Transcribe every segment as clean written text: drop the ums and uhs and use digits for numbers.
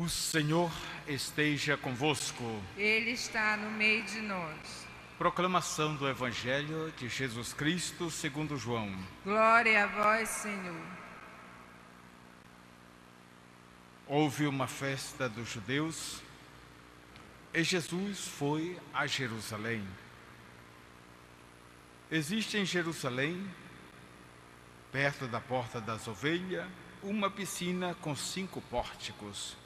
O Senhor esteja convosco. Ele está no meio de nós. Proclamação do Evangelho de Jesus Cristo segundo João. Glória a vós, Senhor. Houve uma festa dos judeus e Jesus foi a Jerusalém. Existe em Jerusalém, perto da Porta das Ovelhas, uma piscina com 5 pórticos,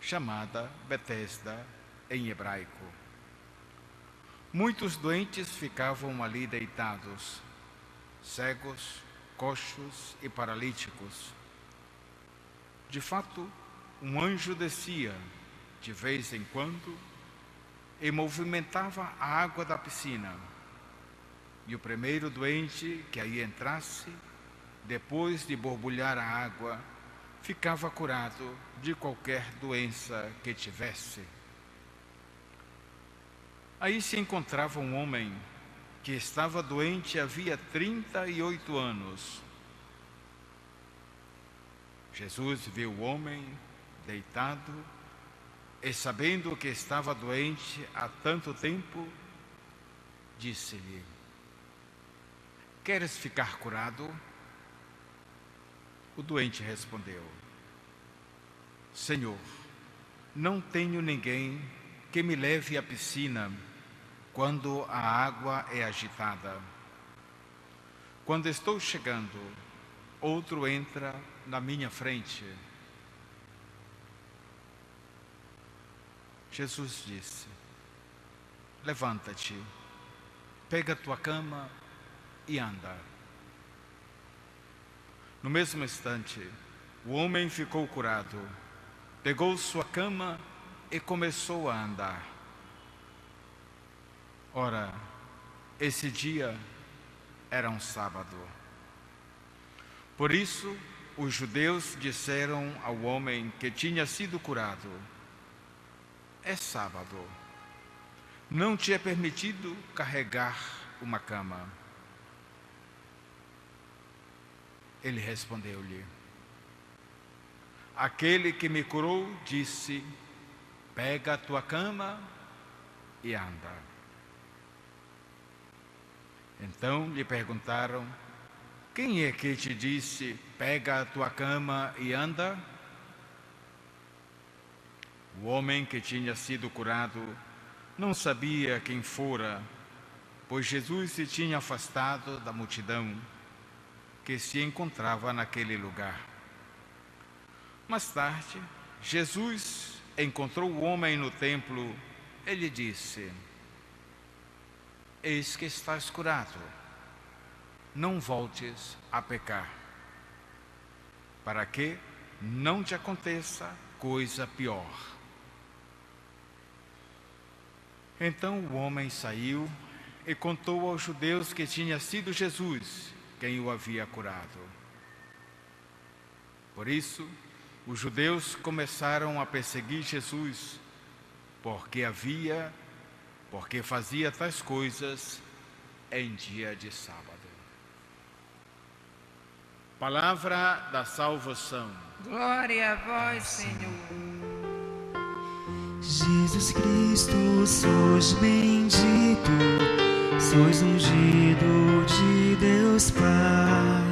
chamada Betesda em hebraico. Muitos doentes ficavam ali deitados, cegos, coxos e paralíticos. De fato, um anjo descia, de vez em quando, e movimentava a água da piscina. E o primeiro doente que aí entrasse, depois de borbulhar a água, ficava curado de qualquer doença que tivesse. Aí se encontrava um homem que estava doente havia 38 anos. Jesus viu o homem deitado e, sabendo que estava doente há tanto tempo, disse-lhe: "Queres ficar curado?" O doente respondeu: "Senhor, não tenho ninguém que me leve à piscina quando a água é agitada. Quando estou chegando, outro entra na minha frente." Jesus disse: "Levanta-te, pega a tua cama e anda." No mesmo instante, o homem ficou curado, pegou sua cama e começou a andar. Ora, esse dia era um sábado. Por isso, os judeus disseram ao homem que tinha sido curado: "É sábado, não te é permitido carregar uma cama." Ele respondeu-lhe: "Aquele que me curou disse: pega a tua cama e anda." Então lhe perguntaram: "Quem é que te disse: pega a tua cama e anda?" O homem que tinha sido curado não sabia quem fora, pois Jesus se tinha afastado da multidão que se encontrava naquele lugar. Mais tarde, Jesus encontrou o homem no templo e lhe disse: "Eis que estás curado, não voltes a pecar, para que não te aconteça coisa pior." Então o homem saiu e contou aos judeus que tinha sido Jesus quem o havia curado. Por isso, os judeus começaram a perseguir Jesus, porque fazia tais coisas em dia de sábado. Palavra da salvação. Glória a vós, Senhor. Jesus Cristo, sois bendito, sois ungido de Deus Pai.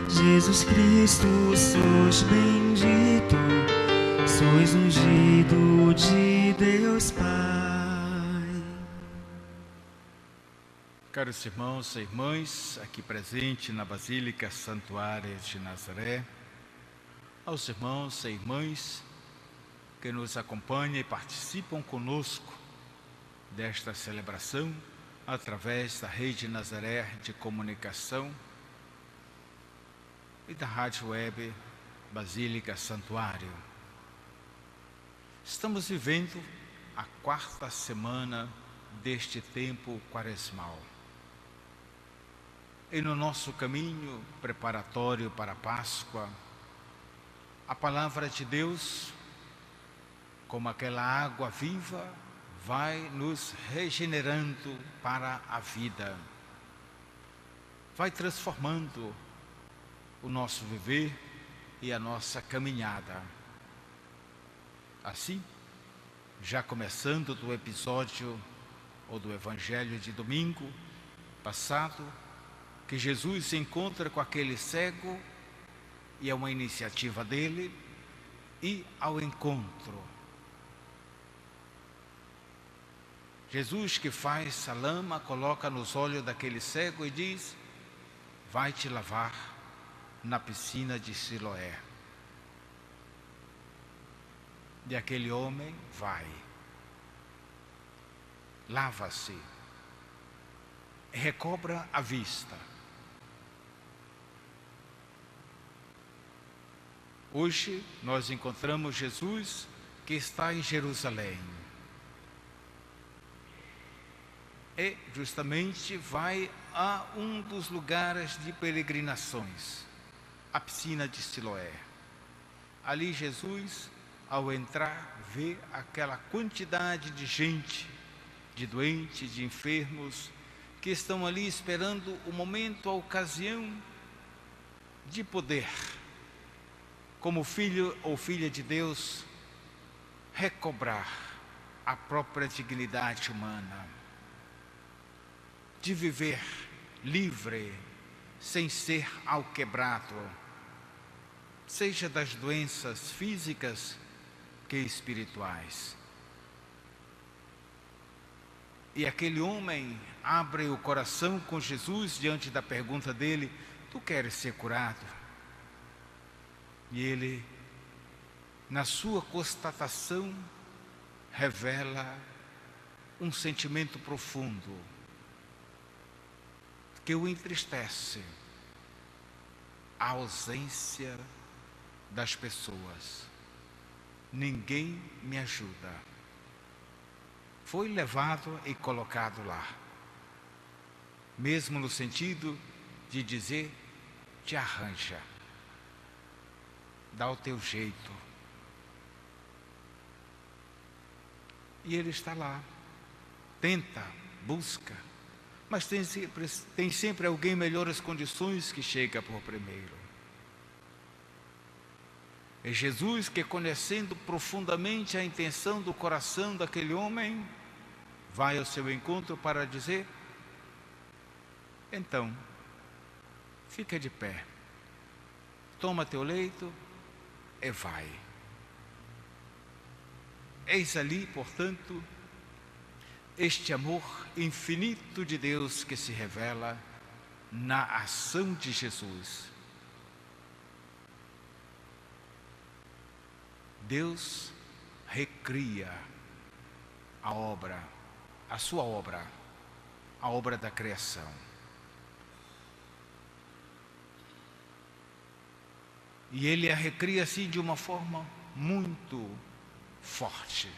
Jesus Cristo, sois bendito, sois ungido de Deus Pai. Caros irmãos e irmãs, aqui presente na Basílica Santuária de Nazaré, aos irmãos e irmãs que nos acompanham e participam conosco desta celebração através da Rede Nazaré de Comunicação e da Rádio Web Basílica Santuário. Estamos vivendo a 4ª semana deste tempo quaresmal. E no nosso caminho preparatório para a Páscoa, a palavra de Deus, como aquela água viva, vai nos regenerando para a vida, vai transformando o nosso viver e a nossa caminhada. Assim, já começando do episódio ou do evangelho de domingo passado, que Jesus se encontra com aquele cego e é uma iniciativa dele ir ao encontro. Jesus que faz a lama, coloca nos olhos daquele cego e diz: vai te lavar na piscina de Siloé. E aquele homem vai, lava-se, recobra a vista. Hoje nós encontramos Jesus que está em Jerusalém. E justamente vai a um dos lugares de peregrinações, a piscina de Siloé. Ali Jesus, ao entrar, vê aquela quantidade de gente, de doentes, de enfermos, que estão ali esperando o momento, a ocasião de poder, como filho ou filha de Deus, recobrar a própria dignidade humana, de viver livre, sem ser alquebrado, seja das doenças físicas que espirituais. E aquele homem abre o coração com Jesus diante da pergunta dele: tu queres ser curado? E ele, na sua constatação, revela um sentimento profundo que o entristece: a ausência das pessoas. Ninguém me ajuda. Foi levado e colocado lá, mesmo no sentido de dizer: te arranja, dá o teu jeito. E ele está lá, tenta, busca, mas tem sempre alguém em melhores condições que chega por primeiro. É Jesus que, conhecendo profundamente a intenção do coração daquele homem, vai ao seu encontro para dizer: então, fica de pé, toma teu leito e vai. Eis ali, portanto, este amor infinito de Deus que se revela na ação de Jesus. Deus recria a obra, a sua obra, a obra da criação. E Ele a recria assim de uma forma muito forte,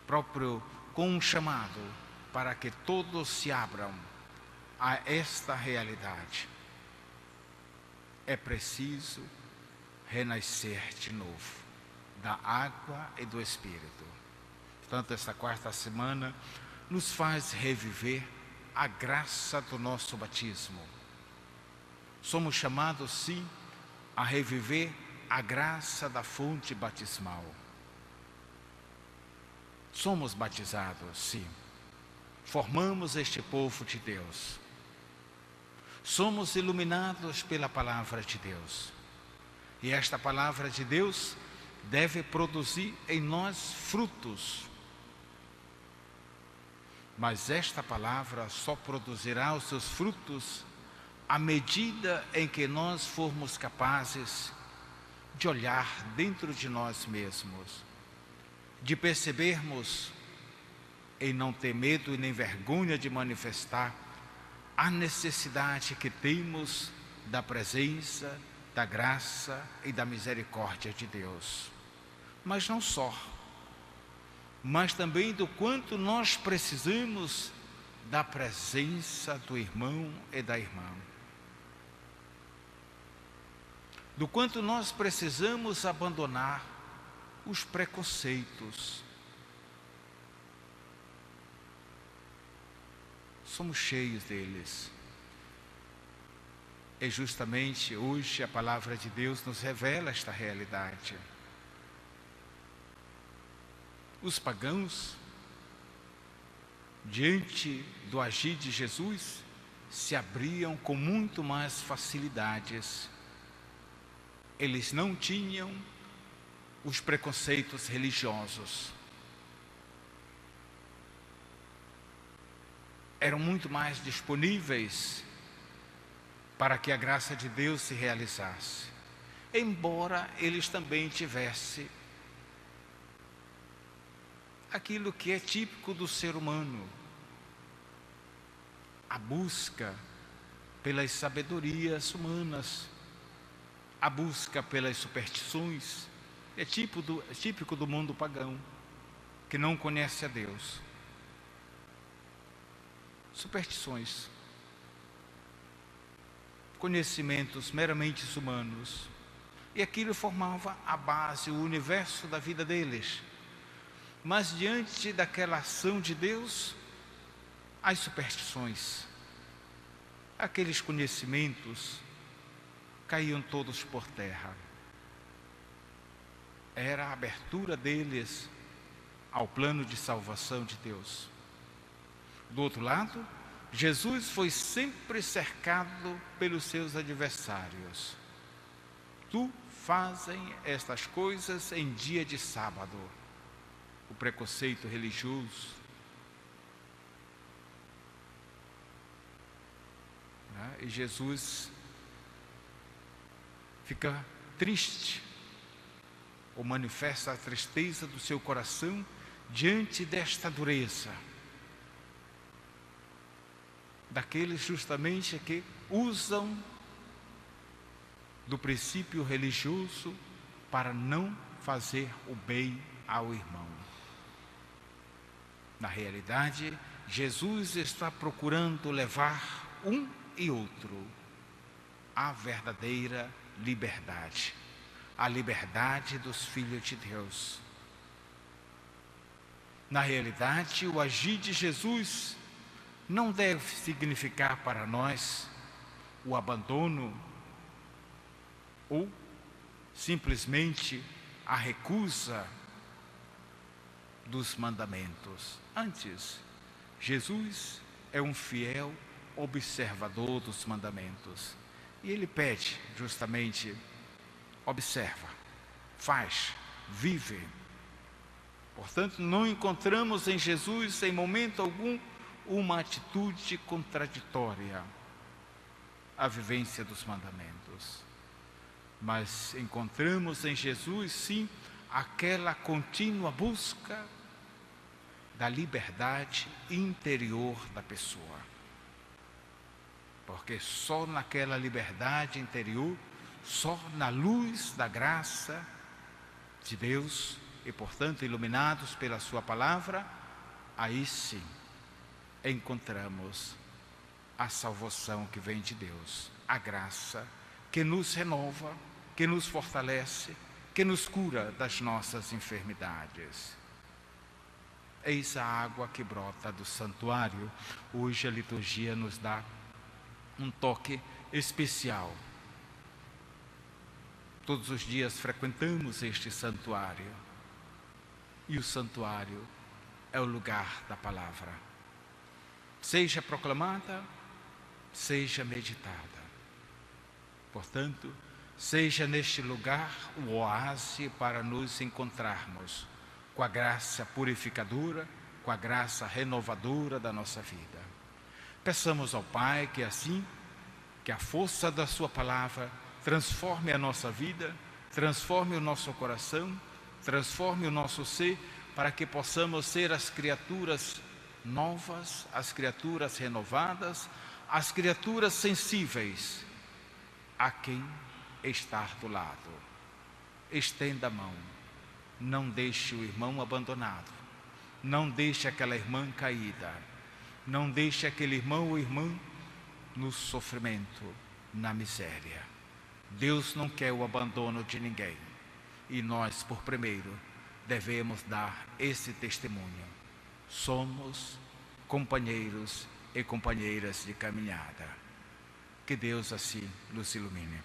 próprio com um chamado para que todos se abram a esta realidade. É preciso renascer de novo da água e do Espírito. Portanto, esta quarta semana nos faz reviver a graça do nosso batismo. Somos chamados, sim, a reviver a graça da fonte batismal. Somos batizados, sim. Formamos este povo de Deus. Somos iluminados pela palavra de Deus. E esta palavra de Deus deve produzir em nós frutos. Mas esta palavra só produzirá os seus frutos à medida em que nós formos capazes de olhar dentro de nós mesmos, de percebermos, em não ter medo e nem vergonha de manifestar, a necessidade que temos da presença, da graça e da misericórdia de Deus. Mas não só, mas também do quanto nós precisamos da presença do irmão e da irmã. Do quanto nós precisamos abandonar os preconceitos. Somos cheios deles. E justamente hoje a palavra de Deus nos revela esta realidade. Os pagãos, diante do agir de Jesus, se abriam com muito mais facilidades. Eles não tinham os preconceitos religiosos. Eram muito mais disponíveis para que a graça de Deus se realizasse, embora eles também tivessem aquilo que é típico do ser humano, a busca pelas sabedorias humanas, a busca pelas superstições. É típico do mundo pagão, que não conhece a Deus. Superstições, conhecimentos meramente humanos, e aquilo formava a base, o universo da vida deles. Mas diante daquela ação de Deus, as superstições, aqueles conhecimentos, caíam todos por terra. Era a abertura deles ao plano de salvação de Deus. Do outro lado, Jesus foi sempre cercado pelos seus adversários. Tu fazem estas coisas em dia de sábado. O preconceito religioso, né? E Jesus fica triste, ou manifesta a tristeza do seu coração diante desta dureza daqueles justamente que usam do princípio religioso para não fazer o bem ao irmão. Na realidade, Jesus está procurando levar um e outro à verdadeira liberdade, a liberdade dos filhos de Deus. Na realidade, o agir de Jesus não deve significar para nós o abandono ou simplesmente a recusa dos mandamentos. Antes, Jesus é um fiel observador dos mandamentos. E ele pede justamente: observa, faz, vive. Portanto, não encontramos em Jesus, em momento algum, uma atitude contraditória à vivência dos mandamentos. Mas encontramos em Jesus, sim, aquela contínua busca da liberdade interior da pessoa. Porque só naquela liberdade interior, só na luz da graça de Deus, e portanto iluminados pela sua palavra, aí sim encontramos a salvação que vem de Deus, a graça que nos renova, que nos fortalece, que nos cura das nossas enfermidades. Eis a água que brota do santuário. Hoje a liturgia nos dá um toque especial. Todos os dias frequentamos este santuário, e o santuário é o lugar da palavra, seja proclamada, seja meditada. Portanto, seja neste lugar o oásis para nos encontrarmos com a graça purificadora, com a graça renovadora da nossa vida. Peçamos ao Pai que assim, que a força da sua palavra transforme a nossa vida, transforme o nosso coração, transforme o nosso ser, para que possamos ser as criaturas novas, as criaturas renovadas, as criaturas sensíveis a quem está do lado. Estenda a mão, não deixe o irmão abandonado, não deixe aquela irmã caída, não deixe aquele irmão ou irmã no sofrimento, na miséria. Deus não quer o abandono de ninguém, e nós, por primeiro, devemos dar esse testemunho. Somos companheiros e companheiras de caminhada. Que Deus assim nos ilumine.